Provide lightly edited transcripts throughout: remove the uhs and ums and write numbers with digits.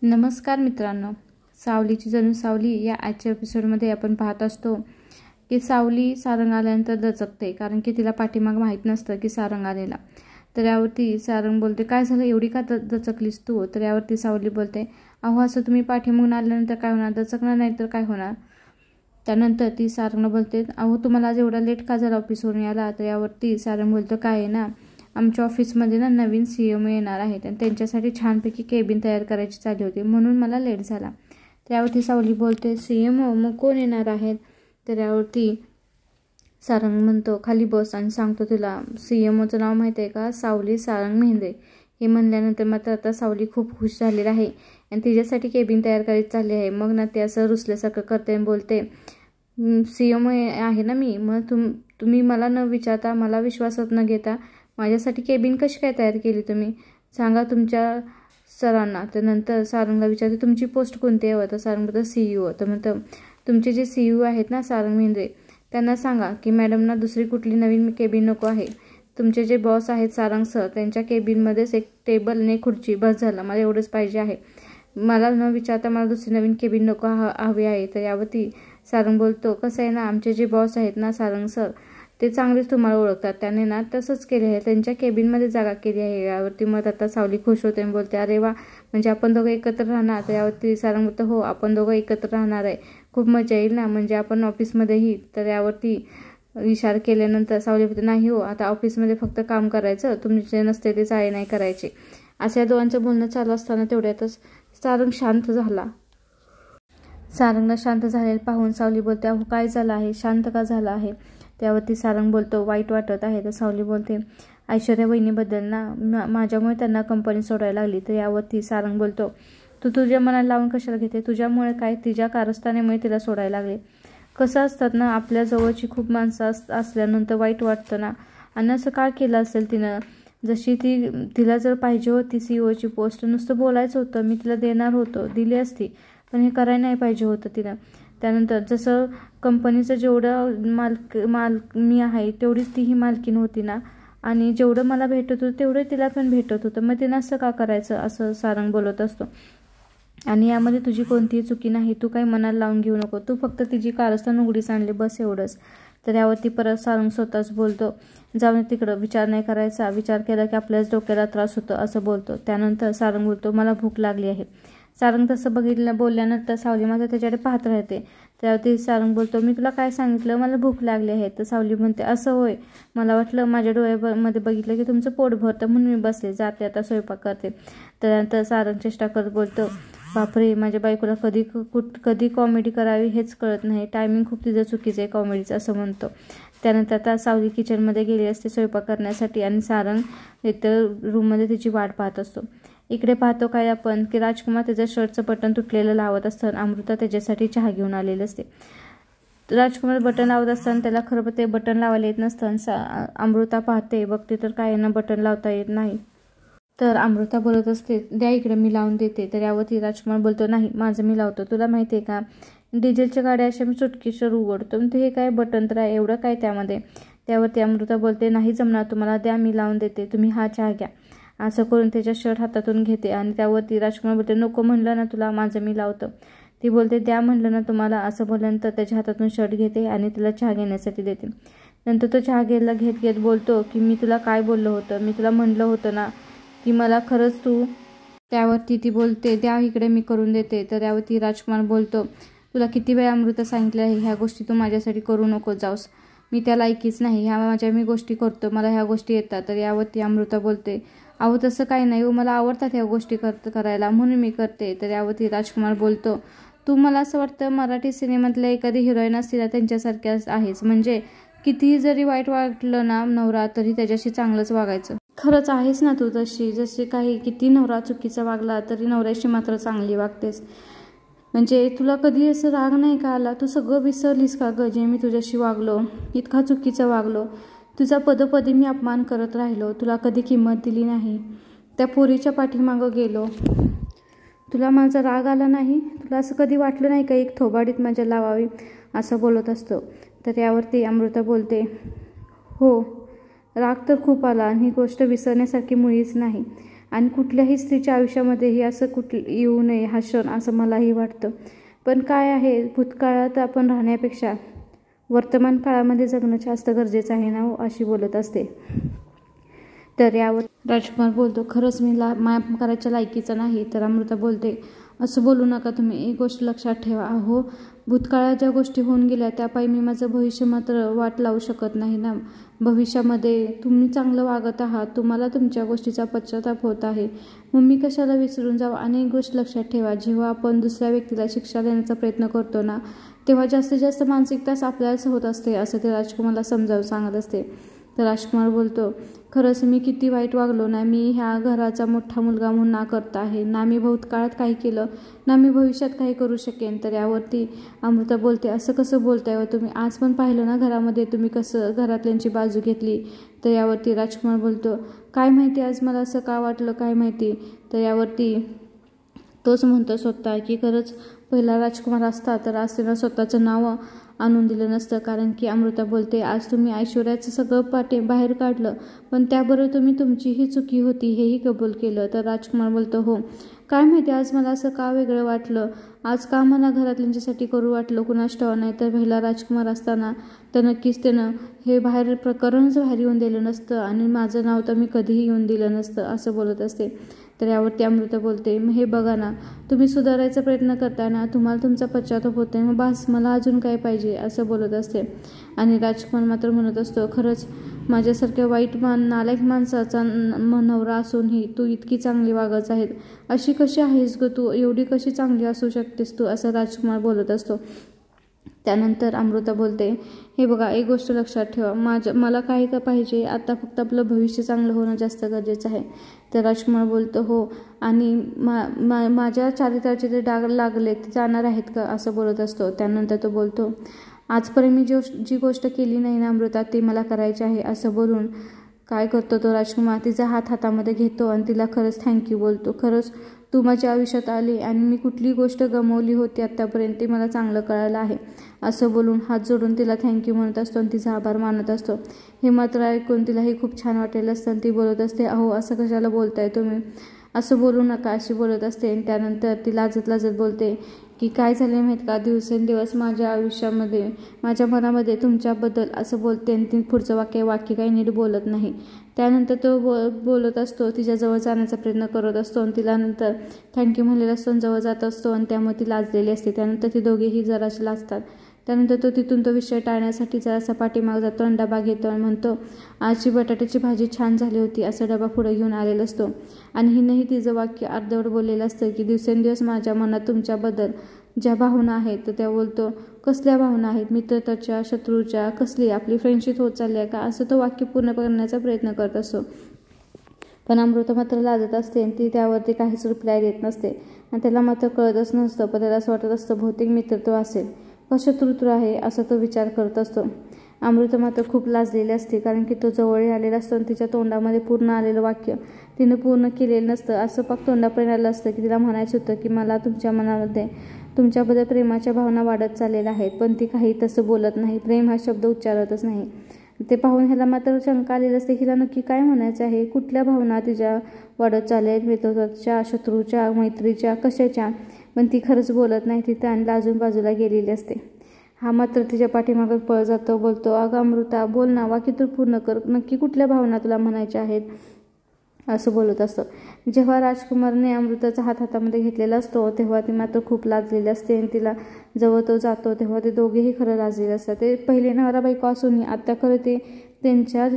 नमस्कार मित्रांनो, सावलीची जणू सावली या आजच्या एपिसोडमध्ये आपण पाहत असतो की सावली सारंग आल्यानंतर दचकते, कारण की तिला पाठीमाग माहीत नसतं की सारंग आलेला. तर यावरती सारंग बोलते, काय झालं, एवढी का दचकलीस तू? तर यावरती सावली बोलते, अहो असं तुम्ही पाठीमागून आल्यानंतर काय होणार, दचकणार नाही तर काय होणार. त्यानंतर ती सारंगला बोलते, अहो तुम्हाला आज एवढा लेट का झाला ऑफिसवरून यायला? तर यावरती सारंग बोलतं, काय आहे ना, आमच्या ऑफिसमध्ये ना नवीन CMO येणार आहेत आणि त्यांच्यासाठी छानपैकी केबिन तयार करायची चालली होती, म्हणून मला लेट झाला. त्यावरती सावली बोलते, CMO मग कोण येणार आहेत? तर यावरती सारंग म्हणतो, खाली बस आणि सांगतो तुला. CMOचं नाव माहिती आहे का? सावली सारंग मेहंदे. हे म्हणल्यानंतर मात्र आता सावली खूप खुश झालेली आहे आणि तिच्यासाठी केबिन तयार करायची चालली आहे. मग ना ते असं रुसल्यासारखं करते आणि बोलते, CMO आहे ना मी, मग तुम्ही मला न विचारता, मला विश्वासात न घेता माझ्यासाठी केबिन कशी काय तयार केली तुम्ही? सांगा तुमच्या सरांना. तर नंतर सारंगला विचारते, तुमची पोस्ट कोणती आहे? तर सारंग बोलतं CEO. तर म्हणतं, तुमचे जे CEO आहेत ना सारंग मेहंदे, त्यांना सांगा की मॅडमना दुसरी कुठली नवीन केबिन नको आहे. तुमचे जे बॉस आहेत सारंग सर, त्यांच्या केबिनमध्येच एक टेबल आणि खुर्ची बस झालं, मला एवढंच पाहिजे आहे. मला न विचारता मला दुसरी नवीन केबिन नको हवी आहे. तर यावरती सारंग बोलतो, कसं आहे ना, आमचे जे बॉस आहेत ना सारंग सर, ते चांगलेच तुम्हाला ओळखतात, त्याने ना तसंच केले आहे, त्यांच्या केबिनमध्ये जागा केली आहे. यावरती मग आता सावली खुश होते आणि बोलते, अरे वा, म्हणजे आपण दोघं एकत्र राहणार? तर यावरती सारंग बोलतो, हो आपण दोघं एकत्र राहणार आहे, खूप मजा येईल ना, म्हणजे आपण ऑफिसमध्येही. तर यावरती इशारा केल्यानंतर सावली बोलते, नाही हो, आता ऑफिसमध्ये फक्त काम करायचं, तुमचे नसते ते चाळे नाही करायचे. असं या दोघांचं बोलणं चालू असताना तेवढ्यातच सारंग शांत झाला. सारंगला शांत झालेलं पाहून सावली बोलते, अहो काय झालं आहे, शांत का झाला आहे? त्यावरती सारंग बोलतो, वाईट वाटत आहे. तर सावली बोलते, ऐश्वर्या वहिनीबद्दल ना, माझ्यामुळे त्यांना कंपनी सोडायला लागली. तर यावरती सारंग बोलतो, तू तुझ्या मनाला लावून कशाला घेते? तुझ्यामुळे काय, तिच्या कारस्थानामुळे तिला सोडायला लागले. कसं असतात ना, आपल्या जवळची खूप माणसं असल्यानंतर वाईट वाटतं ना. आणि असं का केलं असेल तिनं? जशी तिला जर पाहिजे होती CEOची पोस्ट, नुसतं बोलायचं होतं, मी तिला देणार होतो, दिली असती, पण हे करायला नाही पाहिजे होतं तिनं. त्यानंतर जसं कंपनीचं जेवढं मी आहे तेवढीच तीही मालकीन होती ना, आणि जेवढं मला भेटत होतं तेवढं तिला पण भेटत होतं, मग तिनं असं का करायचं, असं सारंग बोलत असतो. आणि यामध्ये तुझी कोणतीही चुकी नाही, तू काही मनाला लावून घेऊ नको, तू फक्त तिची कारस्थान उघडीस आणली, बस एवढंच. तर यावरती परत सारंग स्वतःच बोलतो, जाऊन तिकडं, विचार नाही करायचा, विचार केला की आपल्याच डोक्याला त्रास होतो, असं बोलतो. त्यानंतर सारंग बोलतो, मला भूक लागली आहे. सारंग तसं बोलल्यानंतर सावली मात्र त्याच्याकडे पाहत राहते. त्यावरती सारंग बोलतो, मी तुला काय सांगितलं, मला भूक लागली आहे. तर सावली म्हणते, असं होय, मला वाटलं माझ्या डोळ्यामध्ये बघितलं की तुमचं पोट भरतं म्हणून मी बसले, जाते आता स्वयंपाक करते. त्यानंतर सारंग चेष्टा करत बोलतो, बापरे, माझ्या बायकोला कधी कॉमेडी करावी हेच कळत नाही, टायमिंग खूप तिचं चुकीचं आहे कॉमेडीचं, असं म्हणतो. त्यानंतर आता सावली किचनमध्ये गेली असते स्वयंपाक करण्यासाठी आणि सारंग इतर रूममध्ये तिची वाट पाहत असतो. इकडे पाहतो काय आपण की राजकुमार त्याचं शर्टचं बटन तुटलेलं लावत असतं, अमृता त्याच्यासाठी चहा घेऊन आलेली असते. राजकुमार बटन लावत असताना त्याला खरं ते बटन लावायला येत नसतं. अमृता पाहते, बघते तर काय ना, बटन लावता येत नाही. तर अमृता बोलत असते, द्या इकडे मी लावून देते. तर यावरती राजकुमार बोलतो, नाही, माझं मी लावतो, तुला माहिती आहे का, डिझेलच्या गाड्या अशा मी चुटकीसर उघडतो, ते हे काय बटन तर आहे, एवढं काय त्यामध्ये? त्यावरती अमृता बोलते, नाही जमणार तुम्हाला, द्या मी लावून देते, तुम्ही हा चहा घ्या. असं करून त्याच्या शर्ट हातातून घेते आणि त्यावरती राजकुमार बोलते, नको म्हणलं ना तुला, माझं मी लावतं. ती बोलते, द्या म्हणलं ना तुम्हाला. असं बोलल्यानंतर त्याच्या हातातून शर्ट घेते आणि तिला चहा घेण्यासाठी देते. नंतर तो चहा घेत बोलतो की मी तुला काय बोललो होतं, मी तुला म्हणलं होतं ना की मला खरंच तू. त्यावरती ती बोलते, द्या इकडे मी करून देते. तर त्यावरती राजकुमार बोलतो, तुला किती वेळा अमृता सांगितलं आहे, ह्या गोष्टी तू माझ्यासाठी करू नको जाऊस, मी त्या लायकीच नाही, ह्या माझ्या मी गोष्टी करतो, मला ह्या गोष्टी येतात. तर यावरती अमृता बोलते, अहो तसं काही नाही, मला आवडतात ह्या गोष्टी करायला म्हणून मी करते. तर यावरती राजकुमार बोलतो, तू, मला असं वाटतं मराठी सिनेमातल्या एखादी हिरोईन असतील ना त्यांच्यासारख्या आहेच, म्हणजे कितीही जरी वाईट वाटलं ना नवरा, तरी त्याच्याशी चांगलंच वागायचं. खरंच आहेस ना तू तशी, जसे काही किती नवरा चुकीचा वागला तरी नवऱ्याशी मात्र चांगली वागतेस, म्हणजे तुला कधी असं राग नाही का आला? तू सगळं विसरलीस का ग, जे मी तुझ्याशी वागलो, इतका चुकीचं वागलो, तुझा पदोपदी मी अपमान करत राहिलो, तुला कधी किंमत दिली नाही, त्या पोरीच्या पाठीमागं गेलो, तुला माझा राग आला नाही? तुला असं कधी वाटलं नाही का एक थोबाडीत माझ्या लावावी? असं बोलत असतो. तर यावरती अमृता बोलते, हो, राग तर खूप आला आणि ही गोष्ट विसरण्यासारखी मुळीच नाही. आणि कुठल्याही स्त्रीच्या आयुष्यामध्येही असं येऊ नये हा क्षण, असं मलाही वाटतं. पण काय आहे, भूतकाळात आपण राहण्यापेक्षा वर्तमान काळामध्ये जगणं जास्त गरजेचं आहे ना, अशी बोलत असते. तर यावर राजकुमार बोलतो, खरंच मी माफ करायच्या लायकीचा नाही. तर अमृता बोलते, असं बोलू नका तुम्ही, एक गोष्ट लक्षात ठेवा. अहो, भूतकाळात ज्या गोष्टी होऊन गेल्या त्यापायी मी माझं भविष्य मात्र वाट लावू शकत नाही ना. भविष्यामध्ये तुम्ही चांगलं वागत आहात, तुम्हाला तुमच्या गोष्टीचा पश्चाताप होत आहे, मग मी कशाला विसरून जावं. आणि एक गोष्ट लक्षात ठेवा, जेव्हा आपण दुसऱ्या व्यक्तीला शिक्षा देण्याचा प्रयत्न करतो ना, तेव्हा जास्तीत जास्त मानसिक त्रास आपल्यालाच होत असते, असं ते राजकुमारला समजावून सांगत असते. तर राजकुमार बोलतो, खरंच मी किती वाईट वागलो ना. मी ह्या घराचा मोठा मुलगा म्हणून ना करता आहे, ना मी भूतकाळात काही केलं, ना मी भविष्यात काही करू शकेन. तर यावरती अमृता बोलते, असं कसं बोलताय तुम्ही, आज पण पाहिलं ना घरामध्ये तुम्ही कसं घरातल्यांची बाजू घेतली. तर यावरती राजकुमार बोलतो, काय माहिती आज मला असं का वाटलं, काय माहिती. तर यावरती तोच म्हणतो स्वतः की खरंच पहिला राजकुमार असता तर आज त्यानं स्वतःचं नाव आणून दिलं नसतं. कारण की अमृता बोलते, आज तुम्ही ऐश्वर्याचं सगळं बाहेर काढलं, पण त्याबरोबर तुम्ही तुमचीही चुकी होती हेही कबूल केलं. तर राजकुमार बोलतो, हो, काय माहिती आज मला असं का वेगळं वाटलं, आज का मला घरातल्यांच्यासाठी करू वाटलं कुणास ठाऊक नाही. तर पहिला राजकुमार असताना तर नक्कीच त्यानं हे प्रकरणच बाहेर येऊन दिलं नसतं आणि माझं नाव तर मी कधीही येऊन दिलं नसतं, असं बोलत असते. तर यावरती अमृता बोलते, हे बघा ना, तुम्ही सुधारायचा प्रयत्न करताय ना, तुम्हाला तुमचा पश्चाताप होतोय, मग बस मला अजून काय पाहिजे, असं बोलत असते. आणि राजकुमार मात्र म्हणत असतो, खरंच माझ्यासारख्या वाईट नालायक माणसाचा नवरा असूनही तू इतकी चांगली वागत आहेत, अशी कशी आहेस ग तू, एवढी कशी चांगली असू शकतेस तू, असं राजकुमार बोलत असतो. त्यानंतर अमृता बोलते, हे बघा, एक गोष्ट लक्षात ठेवा, मला काही का पाहिजे, आता फक्त आपलं भविष्य चांगलं होणं जास्त गरजेचं आहे. तर राजकुमार बोलतो, हो, आणि माझ्या चारित्र्याचे जे डाग लागले ते जाणार आहेत का, असं बोलत असतो. त्यानंतर तो बोलतो, आजपर्यंत मी जी गोष्ट केली नाही ना अमृता, ती मला करायची आहे, असं बोलून काय करतो तो राजकुमार, तिचा हातामध्ये घेतो आणि तिला खरंच थँक्यू बोलतो. खरंच तू माझ्या आयुष्यात आली आणि मी कुठली गोष्ट गमावली होती आत्तापर्यंत ते मला चांगलं कळालं आहे, असं बोलून हात जोडून तिला थँक्यू म्हणत असतो आणि तिचा आभार मानत असतो. हे मात्र ऐकून तिलाही खूप छान वाटलेलं असतं. ती बोलत असते, अहो असं कशाला बोलताय तुम्ही, असं बोलू नका, अशी बोलत असते. आणि त्यानंतर ती लाजत लाजत बोलते की काय झाले माहीत का, दिवसेंदिवस माझ्या आयुष्यामध्ये माझ्या मनामध्ये तुमच्याबद्दल असं बोलते. आणि ती पुढचं वाक्य काही नीट बोलत नाही. त्यानंतर तो बोलत असतो, तिच्याजवळ जाण्याचा प्रयत्न करत असतो आणि तिला नंतर थँक्यू म्हणलेला असतो आणि जवळ जात असतो आणि त्यामुळे ती लाजलेली असते. त्यानंतर ती दोघेही जराशी लाजतात. त्यानंतर तो तिथून तो विषय टाळण्यासाठी जरासा पाठीमाग जातो आणि डबा घेतो आणि म्हणतो, आजची बटाट्याची भाजी छान झाली होती, असं डबा पुढे घेऊन आलेला असतो. आणि हिनंही तिचं वाक्य अर्धवट बोललेलं असतं की दिवसेंदिवस माझ्या मनात तुमच्याबद्दल ज्या भावना आहेत, तर त्या बोलतो, कसल्या भावना आहेत, मित्रताच्या, शत्रूच्या, कसली, आपली फ्रेंडशिप होत चालली आहे का, असं तो वाक्य पूर्ण करण्याचा प्रयत्न करत असतो. पण अमृता मात्र लाजत असते आणि ती त्यावरती काहीच रिप्लाय देत नसते. आणि त्याला मात्र कळतच नसतं, पण त्याला असं वाटत असतं बहुतेक मित्रत्व असेल का शत्रुत्व आहे, असा तो विचार करत असतो. अमृता मात्र खूप लाजलेली असते, कारण की तो जवळ आलेला असतो आणि तिच्या तोंडामध्ये पूर्ण आलेलं वाक्य तिनं पूर्ण केलेलं नसतं. असं पाक तोंडापर्यंत आलं असतं की तिला म्हणायचं होतं की मला तुमच्या मनामध्ये तुमच्याबद्दल प्रेमाच्या भावना वाढत चाललेल्या आहेत, पण ती काही तसं बोलत नाही, प्रेम हा शब्द उच्चारतच नाही. ते पाहून ह्याला मात्र शंका आलेली असते, हिला नक्की काय म्हणायचं आहे, कुठल्या भावना तिच्या वाढत चालल्या, मित्रत्वाच्या, शत्रूच्या, मैत्रीच्या, कशाच्या, पण ती खरंच बोलत नाही तिथं आणि लाजून बाजूला गेलेली असते. हा मात्र तिच्या पाठीमागं पळ जातो, बोलतो, अगं अमृता बोल ना, वाक्य तू पूर्ण कर, नक्की कुठल्या भावना तुला म्हणायच्या आहेत, असं बोलत असतं. जेव्हा राजकुमारने अमृताचा हातामध्ये घेतलेला असतो तेव्हा ती मात्र खूप लाजलेली असते आणि तिला जवळ तो जातो तेव्हा ते दोघेही खरं लाजलेले असतात. ते पहिले नवरा बायको असूनही आता खरं ते त्यांच्या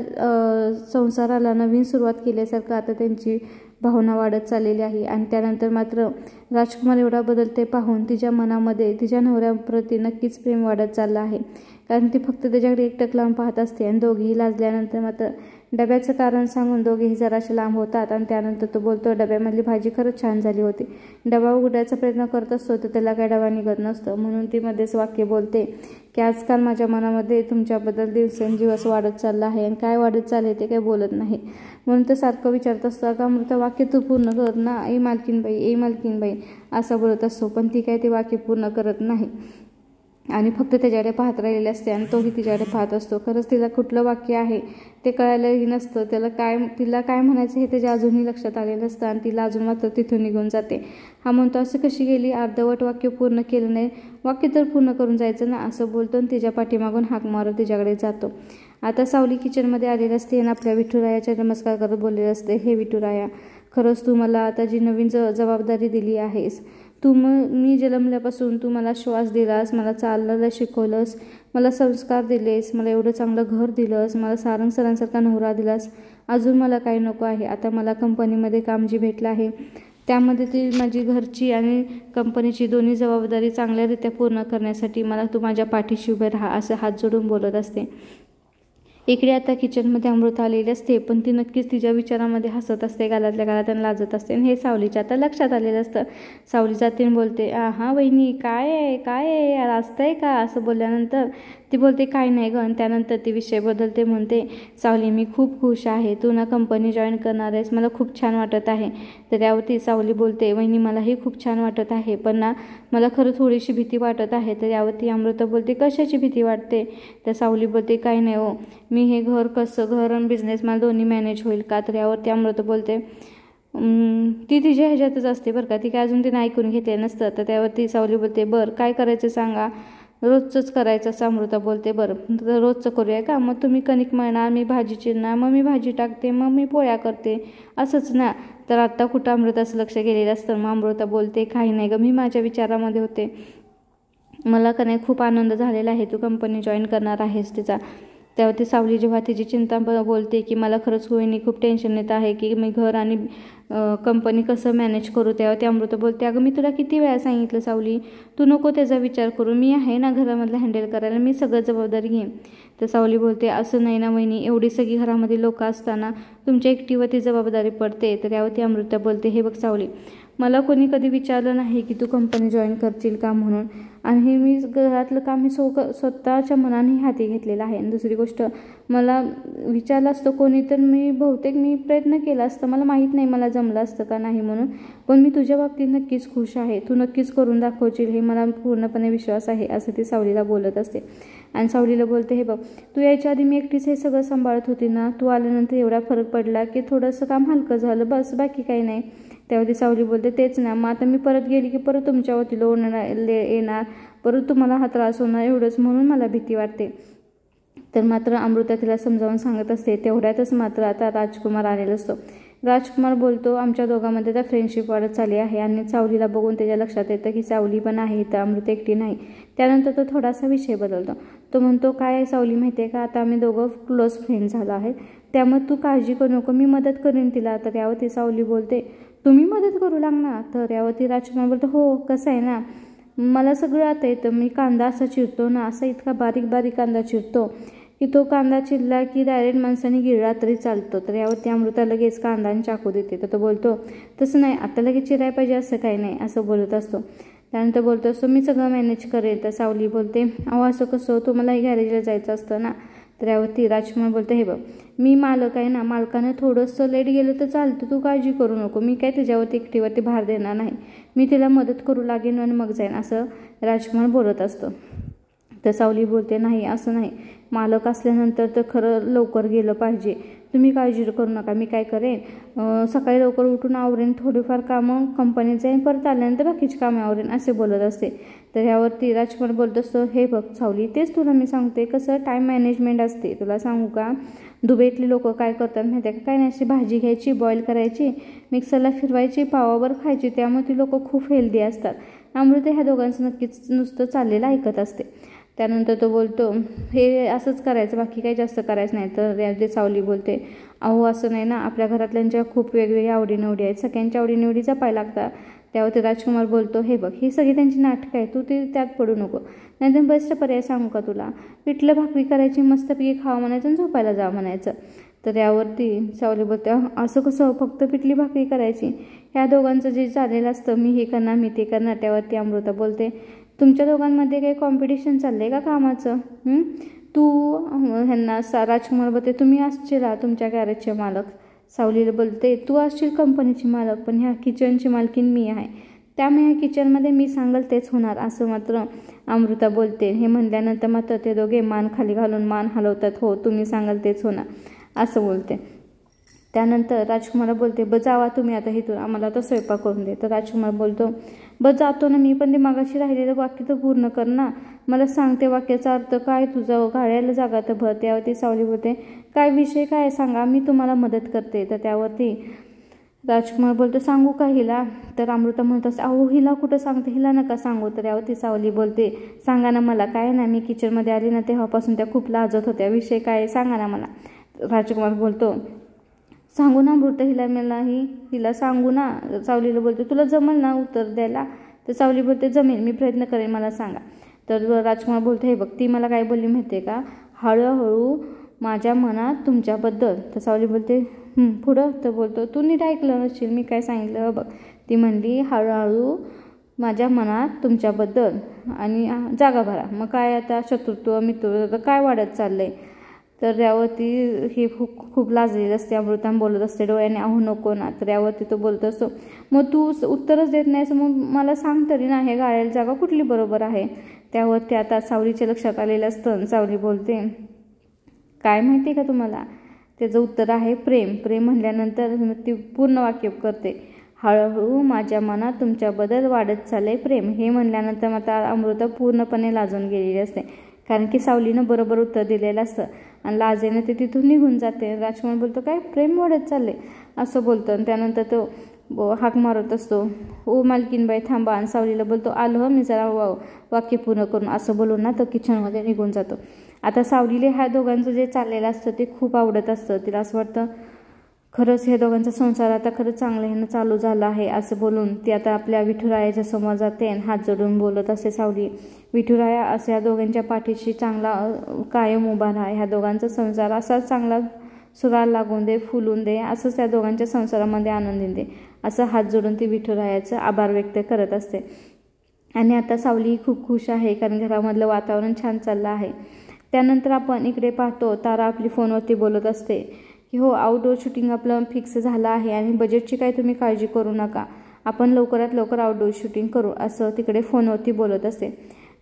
संसाराला नवीन सुरुवात केल्यासारखं आता त्यांची भावना वाढत चाललेली आहे. आणि त्यानंतर मात्र राजकुमार एवढा बदलते पाहून तिच्या मनामध्ये तिच्या नवऱ्याप्रती नक्कीच प्रेम वाढत चाललं आहे, कारण ती फक्त त्याच्याकडे एकटक लांब पाहत असते. आणि दोघेही लाजल्यानंतर मात्र डब्याचं कारण सांगून दोघेही जराशे लांब होतात. आणि त्यानंतर तो बोलतो, डब्यामधली भाजी खरंच छान झाली होती. डबा उघडायचा प्रयत्न करत असतो तर त्याला काय डबा निघत नसतं, म्हणून ती मध्येच वाक्य बोलते की आजकाल माझ्या मनामध्ये तुमच्याबद्दल दिवसेंदिवस वाढत चाललं आहे आणि काय वाढत चालले ते काही बोलत नाही, म्हणून तर सारखं विचारत असतं, का अमृता वाक्य तू पूर्ण कर ना, ए मालकीनबाई, ए मालकीनबाई, असं बोलत असतो, पण ती काय ते वाक्य पूर्ण करत नाही. आणि फक्त त्याच्याकडे पाहत राहिलेले असते आणि तोही तिच्याकडे पाहत असतो. खरंच तिला कुठलं वाक्य आहे ते कळायलाही नसतं. तिला काय म्हणायचं हे त्याच्या अजूनही लक्षात आलेलं नसतं आणि तिला अजून मात्र तिथून निघून जाते. हा म्हणतो, असं कशी गेली, अर्धवट वाक्य पूर्ण केलं नाही, वाक्य तर पूर्ण करून जायचं ना, असं बोलतो आणि तिच्या पाठीमागून हाक मारत तिच्याकडे जातो. आता सावली किचनमध्ये आलेली असते आणि आपल्या विठुरायाच्या नमस्कार करत बोललेले असते, हे विठुराया, खरंच तू मला आता जी नवीन जबाबदारी दिली आहेस, मी जन्मल्यापासून तू मला श्वास दिलास, मला चालायला शिकवलंस, मला संस्कार दिलेस, मला एवढं चांगलं घर दिलंस, मला सारंग सरांसारखा नवरा दिलास, अजून मला काही नको आहे. आता मला कंपनीमध्ये काम जे भेटलं आहे त्यामध्ये ती माझी घरची आणि कंपनीची दोन्ही जबाबदारी चांगल्यारीत्या पूर्ण करण्यासाठी मला तू माझ्या पाठीशी उभे राहा, असं हात जोडून बोलत असते. इकडे आता किचनमध्ये अमृता आलेली असते, पण ती नक्कीच तिच्या विचारामध्ये हसत असते, गालातल्या गालात आणि लाजत असते. आणि हे सावलीच्या आता लक्षात आलेलं असतं. सावली जाते आणि बोलते, हा वहिनी, काय आहे रास्त आहे का, असं बोलल्यानंतर ती बोलते, काय नाही गं. आणि त्यानंतर ती विषय बदलते, म्हणते, सावली, मी खूप खुश आहे, तू ना कंपनी जॉईन करणार आहेस, मला खूप छान वाटत आहे. तर यावरती सावली बोलते, वहिनी, मलाही खूप छान वाटत आहे, पण ना मला खरं थोडीशी भीती वाटत आहे. तर यावरती अमृता बोलते, कशाची भीती वाटते. तर सावली बोलते, काही नाही हो, मी हे घर आणि बिझनेस मला दोन्ही मॅनेज होईल का. तर यावरती अमृता बोलते, ती तिच्या ह्याच्यातच असते बरं का, ती काय अजून तिने ऐकून घेतलेलं नसतं. तर त्यावरती सावली बोलते, बरं काय करायचं सांगा, रोजचंच करायचं, असं अमृता बोलते. बरं तर रोजचं करूया का, मग तुम्ही कणिक मळणार, मी भाजी चिरणार, मग मी भाजी टाकते, मग मी पोळ्या करते, असंच ना. तर आत्ता कुठं अमृताचं लक्ष गेलेलं असतं. मग अमृता बोलते, काही नाही गं, मी माझ्या विचारामध्ये होते, मला का नाही खूप आनंद झालेला आहे, तू कंपनी जॉईन करणार आहेस तिचा. त्यावरती सावली जेव्हा तिची चिंता बोलते की मला खरंच होईनी खूप टेन्शन येत आहे की मी घर आणि कंपनी कसं मॅनेज करू, त्यावरती अमृता बोलते, अगं मी तुला किती वेळा सांगितलं सावली, तू नको त्याचा विचार करू, मी आहे ना घरामधलं हँडल करायला, मी सगळं जबाबदारी घेईन. तर सावली बोलते, असं नाही ना वहिनी, एवढी सगळी घरामध्ये लोक असताना तुमच्या एकटीवरती जबाबदारी पडते. तर यावरती अमृता बोलते, हे बघ सावली, मला कोणी कधी विचारलं नाही की तू कंपनी जॉईन करशील का म्हणून, आणि हे मी घरातलं काम मी स्वतःच्या मनाने हाती घेतलेलं आहे. आणि दुसरी गोष्ट, मला विचारलं असतं कोणी तर मी प्रयत्न केला असता, मला माहीत नाही मला जमलं असतं का नाही म्हणून, पण मी तुझ्या बाबतीत नक्कीच खुश आहे, तू नक्कीच करून दाखवशील हे मला पूर्णपणे विश्वास आहे, असं ती सावलीला बोलत असते. आणि सावलीला बोलते, हे बघ, तू यायच्या आधी मी एकटीच हे सगळं सांभाळत होती ना, तू आल्यानंतर एवढा फरक पडला की थोडंसं काम हलकं झालं, बस बाकी काही नाही. त्यावरती सावली बोलते, तेच ना, मग आता मी परत गेली की परत तुमच्यावरती लोड येणार, परत तुम्हाला हा त्रास होणार, एवढंच, म्हणून मला भीती वाटते. तर मात्र अमृता तिला समजावून सांगत असते. तेवढ्यातच मात्र आता राजकुमार आलेला असतो. राजकुमार बोलतो, आमच्या दोघांमध्ये तर फ्रेंडशिप वाढत चालली आहे. आणि सावलीला बघून त्याच्या लक्षात येतं की सावली पण आहे तर अमृता एकटी नाही. त्यानंतर तो थोडासा विषय बदलतो. तो म्हणतो, काय आहे सावली, माहिती आहे का, आता आम्ही दोघं क्लोज फ्रेंड झालो आहे, त्यामुळे तू काळजी करू नको, मी मदत करेन तिला. तर यावरती सावली बोलते, तुम्ही मदत करू लागणार. तर यावरती राजकुमार बोलतो, हो, कसं आहे ना, मला सगळं आता येतं, मी कांदा असा चिरतो ना, असा इतका बारीक बारीक कांदा चिरतो की तो कांदा चिरला की डायरेक्ट माणसाने गिळला तरी चालतो. तर यावरती अमृता लगेच कांदा आणि चाकू देते. तर तो बोलतो, तसं नाही, आता लगेच चिराय पाहिजे असं काही नाही, असं बोलत असतो. त्यानंतर बोलतो असतो, मी सगळं मॅनेज करेल. तर सावली बोलते, अहो असं कसं, तुम्हालाही गॅरेजला जायचं असतं ना. तर यावरती राजकुमार बोलते, हे बघ, मी मालक आहे ना, मालकानं थोडंसं लेट गेलं तर चालतं, तू काळजी करू नको, मी काय त्याच्यावरती एकटीवरती भार देणार नाही, मी तिला मदत करू लागेन आणि मग जाईन, असं राजकुमार बोलत असतं. तर सावली बोलते, नाही असं नाही, मालक असल्यानंतर तर खरं लवकर गेलं पाहिजे, तुम्ही काळजी करू नका, मी काय करेन, सकाळी लवकर उठून आवरेन, थोडीफार कामं कंपनीत जाईन, परत आल्यानंतर बाकीची कामं आवरेन, असे बोलत असते. तर यावरती राजकुमार बोलत असतो, हे बघ सावली, तेच तुला मी सांगते, कसं टाईम मॅनेजमेंट असते, तुला सांगू का, दुबईतली लोक काय करतात माहिती आहे का, काय नाही, अशी भाजी घ्यायची, बॉईल करायची, मिक्सरला फिरवायची, पावावर खायची, त्यामुळे ती लोक खूप हेल्दी असतात. अमृता ह्या दोघांचं नक्कीच नुसतं चाललेलं ऐकत असते. त्यानंतर तो बोलतो, हे असंच करायचं, बाकी काही जास्त करायचं नाही. तर यामध्ये सावली बोलते, अहो असं नाही ना, आपल्या घरातल्यांच्या खूप वेगवेगळ्या आवडीनिवडी आहेत, सगळ्यांच्या आवडीनिवडी जपायला लागतात. त्यावरती राजकुमार बोलतो, हे बघ, ही सगळी त्यांची नाटकं आहे, तू ते त्यात पडू नको, नाहीतर बेस्ट पर्याय सांगू का तुला, पिठलं भाकरी करायची, मस्तपैकी खावं म्हणायचं आणि झोपायला जा म्हणायचं. तर यावरती सावली बोलते, असं कसं, फक्त पिठली भाकरी करायची, ह्या दोघांचं जे चाललेलं असतं, मी हे करणार मी ते करणार. त्यावरती अमृता बोलते, तुमच्या दोघांमध्ये काही कॉम्पिटिशन चाललं आहे का कामाचं, तू ह्यांना राजकुमार बोलते, तुम्ही असशील तुमच्या गॅरेजचे मालक. सावलीला बोलते, तू असशील कंपनीची मालक, पण ह्या किचनची मालकीन मी आहे. त्यामुळे किचनमध्ये मी सांगल तेच होणार असं मात्र अमृता बोलते. हे म्हणल्यानंतर मात्र ते दोघे मान खाली घालून मान हलवतात. हो, तुम्ही सांगाल तेच होणार असं बोलते. त्यानंतर राजकुमार बोलते, जावा तुम्ही आता इथून, आम्हाला आता स्वयंपाक करून दे. तर राजकुमार बोलतो, जातो ना मी, पण ते मागाशी राहिलेलं वाक्य तर पूर्ण कर ना, मला सांगते वाक्याचा अर्थ काय तुझं, गाड्याला जागा तर भर. त्यावरती सावली बोलते, काय विषय काय सांगा, मी तुम्हाला मदत करते. तर त्यावरती राजकुमार बोलतो, सांगू का हिला. तर अमृता म्हणत असते, अहो हिला कुठं सांगते, हिला नका सांगू. तर यावरती सावली बोलते, सांगा ना मला. काय ना, मी किचनमध्ये आली ना तेव्हापासून त्या खूप लाजत होत्या, विषय काय सांगा ना मला. राजकुमार बोलतो, सांगू ना अमृता हिला सांगू ना. सावलीला बोलते, तुला जमेल ना उत्तर द्यायला. तर सावली बोलते, जमेल, मी प्रयत्न करेन, मला सांगा. तर राजकुमार बोलते, हे बघ, ती मला काय बोलली माहिती आहे का, हळूहळू माझ्या मनात तुमच्याबद्दल. तर सावली बोलते, पुढं. तर बोलतो, तू नीट ऐकलं नसशील मी काय सांगितलं बघ. ती म्हणली, हळूहळू माझ्या मनात तुमच्याबद्दल आणि जागा भरा. मग काय आता शत्रुत्व मित्रत्व काय वाढत चाललंय. तर यावरती हे खूप लाजलेलं असते. अमृता बोलत असते डोळ्याने, अहो नको ना. तर यावरती तो बोलत असतो, मग तू उत्तरच देत नाहीस, मग मला सांग तरी ना, हे गाळ्याला जागा कुठली बरोबर आहे. त्यावरती आता सावलीच्या लक्षात आलेलं असतं. सावली बोलते, काय माहिती का तुम्हाला, त्याचं उत्तर आहे प्रेम. प्रेम म्हणल्यानंतर ती पूर्ण वाक्य करते, हळूहळू माझ्या मनात तुमच्याबद्दल वाढत चाललंय प्रेम. हे म्हणल्यानंतर मात्र अमृता पूर्णपणे लाजून गेलेली असते, कारण की सावलीनं बरोबर उत्तर दिलेलं असतं आणि लाजेनं ते तिथून निघून जाते. राजकुमार बोलतो, काय प्रेम वाढत चालले असं बोलतो. आणि त्यानंतर तो हाक मारत असतो, ओ मालकीनबाई थांबा. आणि सावलीला बोलतो, आलो मी जरा वाक्य पूर्ण करून असं बोलून ना तो किचनमध्ये निघून जातो. आता सावलीला ह्या दोघांचं जे चाललेलं असतं ते खूप आवडत असतं. तिला असं वाटतं खरंच हे दोघांचा संसार आता खरंच चांगलं ह्यानं चालू झाला आहे असं बोलून ती आता आपल्या विठुरायाच्या समोर जाते आणि हात जोडून बोलत असते सावली, विठुराया असं ह्या दोघांच्या पाठीशी चांगला कायम उभा राहा, ह्या दोघांचा संसार असाच चांगला सुराला लागून दे, फुलून दे, असंच त्या दोघांच्या संसारामध्ये आनंद दे, असं हात जोडून ती विठुरायाचं आभार व्यक्त करत असते. आणि आता सावली खूप खुश आहे कारण घरामधलं वातावरण छान चाललं आहे. त्यानंतर आपण इकडे पाहतो, तारा आपली फोनवरती बोलत असते की हो, आउटडोअर शूटिंग आपलं फिक्स झालं आहे आणि बजेटची काही तुम्ही काळजी करू नका, आपण लवकरात लवकर आउटडोअर शूटिंग करू, असं तिकडे फोनवरती बोलत असते.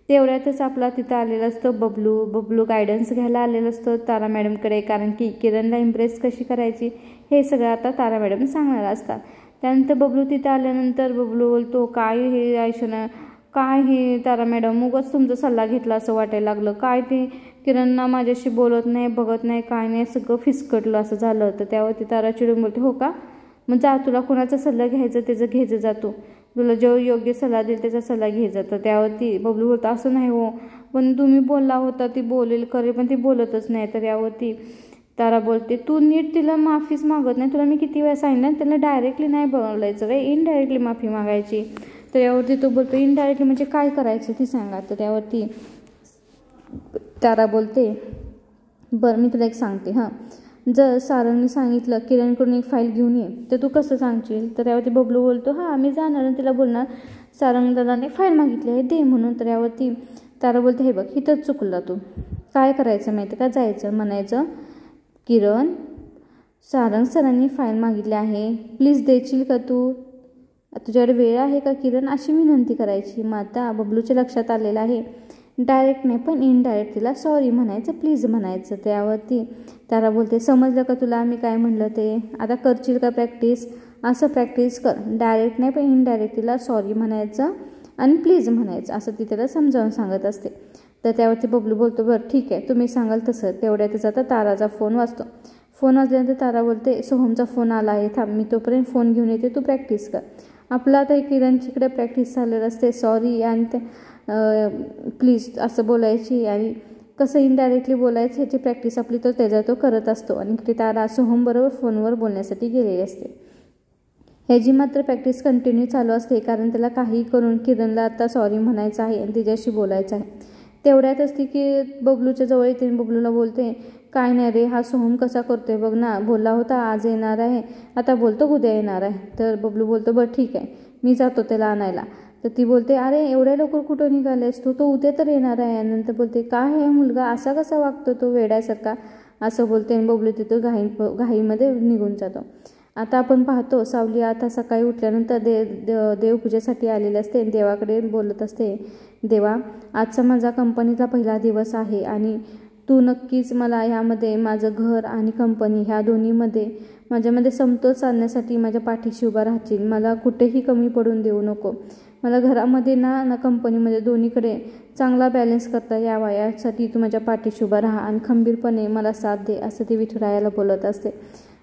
तेवढ्यातच आपला तिथं आलेलं असतं बबलू गायडन्स घ्यायला आलेलं असतं तारा मॅडमकडे, कारण की किरणला इम्प्रेस कशी करायची हे सगळं आता तारा मॅडम सांगणार असतात. त्यानंतर बबलू तिथं आल्यानंतर बबलू बोलतो, काय हे आयशना, काय हे तारा मॅडम, उगाच तुमचा सल्ला घेतला असं वाटायला लागलं, काय ते किरणना माझ्याशी बोलत नाही, बघत नाही, काय नाही, सगळं फिसकटलं असं झालं. तर त्यावरती तारा चिडून बोलते, हो का, मग जा, तुला कोणाचा सल्ला घ्यायचा त्याचं घ्यायचं जातो, तुला जो योग्य सल्ला देईल त्याचा सल्ला घे जातं. त्यावरती बबलू बोलतो, असं नाही हो, पण तुम्ही बोलला होता ती बोलेल करे, पण ती बोलतच नाही. तर यावरती तारा बोलते, तू नीट तिला माफीच मागत नाही, तुला मी किती वेळा सांगितलं त्याला डायरेक्टली नाही बोलायचं रे, इनडायरेक्टली माफी मागायची. तर यावरती तो बोलतो, इनडायरेक्टली म्हणजे काय करायचं ती सांगा. तर त्यावरती तारा बोलते, बरं मी तुला एक सांगते, हां, जर सारंगने सांगितलं किरणकडून एक फाईल घेऊन ये तर तू कसं सांगशील. तर यावरती बबलू बोलतो, हां मी जाणार आणि तिला बोलणार सारंग दादाने फाईल मागितली आहे दे म्हणून. तर यावरती तारा बोलते, हे बघ इथंच चुकला तू, काय करायचं माहिती का, जायचं म्हणायचं, किरण सारंग सरांनी फाईल मागितली आहे, प्लीज देशील का तू, तुझ्याकडे वेळ आहे का किरण, अशी विनंती करायची. मग आता बबलूच्या लक्षात आलेलं आहे, डायरेक्ट नाही पण इनडायरेक्ट तिला सॉरी म्हणायचं, प्लीज म्हणायचं. त्यावरती तारा बोलते, समजलं का तुला मी काय म्हणलं ते, आता करशील का प्रॅक्टिस, असं प्रॅक्टिस कर, डायरेक्ट नाही पण इनडायरेक्ट तिला सॉरी म्हणायचं आणि प्लीज म्हणायचं, असं ती त्याला समजावून सांगत असते. तर त्यावरती बबलू बोलतो, बरं ठीक आहे तुम्ही सांगाल तसं. तेवढ्यातच आता ताराचा फोन वाजतो. फोन वाजल्यानंतर तारा बोलते, सोहमचा फोन आला आहे, थांब मी तोपर्यंत फोन घेऊन येते, तू प्रॅक्टिस कर. आपलं आता किरणचीकडे प्रॅक्टिस चाललेलं असते, सॉरी आणि ते प्लीज असं बोलायची आणि कसं इनडायरेक्टली बोलायचं ह्याची प्रॅक्टिस आपली तो त्याचा तो करत असतो. आणि इकडे तारा सोहमबरोबर फोनवर बोलण्यासाठी गेलेली असते. ह्याची मात्र प्रॅक्टिस कंटिन्यू चालू असते, कारण त्याला काही करून किरणला आता सॉरी म्हणायचं आहे आणि तिच्याशी बोलायचं आहे. तेवढ्यात असते की बबलूच्या जवळ येते, बबलूला बोलते, काय नाही रे, हा सोहम कसा करतोय बघ ना, बोलला होता आज येणार आहे, आता बोलतो उद्या येणार आहे. तर बबलू बोलतो, बरं ठीक आहे मी जातो त्याला आणायला. तर ती बोलते, अरे एवढ्या लवकर कुठं निघालेस तू, तो उद्या तर येणार आहे. आणि नंतर बोलते, काय हे मुलगा असा कसा वागतो तो वेड्यासारखा, असं बोलते. आणि बबलू तिथं घाईमध्ये निघून जातो. आता आपण पाहतो सावली आता सकाळी उठल्यानंतर देवपूजेसाठी आलेली असते. देवाकडे बोलत असते, देवा आजचा माझा कंपनीचा पहिला दिवस आहे आणि तू नक्कीच मला यामध्ये माझं घर आणि कंपनी ह्या दोन्हीमध्ये माझ्यामध्ये समतोल साधण्यासाठी माझ्या पाठीशी उभा राहशील. मला कुठेही कमी पडून देऊ नको. मला घरामध्ये ना कंपनीमध्ये दोन्हीकडे चांगला बॅलन्स करता यावा यासाठी तू माझ्या पाठीशी उभा राहा आणि खंबीरपणे मला साथ दे, असं ती विठुरायाला बोलत असते.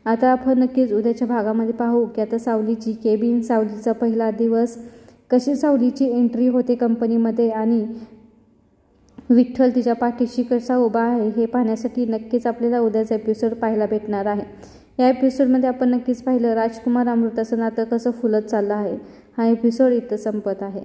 आता आपण नक्कीच उद्याच्या भागामध्ये पाहू की आता सावलीची केबिन, सावलीचा पहिला दिवस, कशी सावलीची एंट्री होते कंपनीमध्ये आणि विठ्ठल तिच्या पाठीशी कसा उभा आहे हे पाहण्यासाठी नक्कीच आपल्याला उद्याचा एपिसोड पाहायला भेटणार आहे. या एपिसोडमध्ये आपण नक्कीच पाहिलं राजकुमार अमृताचं नातं कसं फुलत चाललं आहे. हा एपिसोड इथं संपत आहे.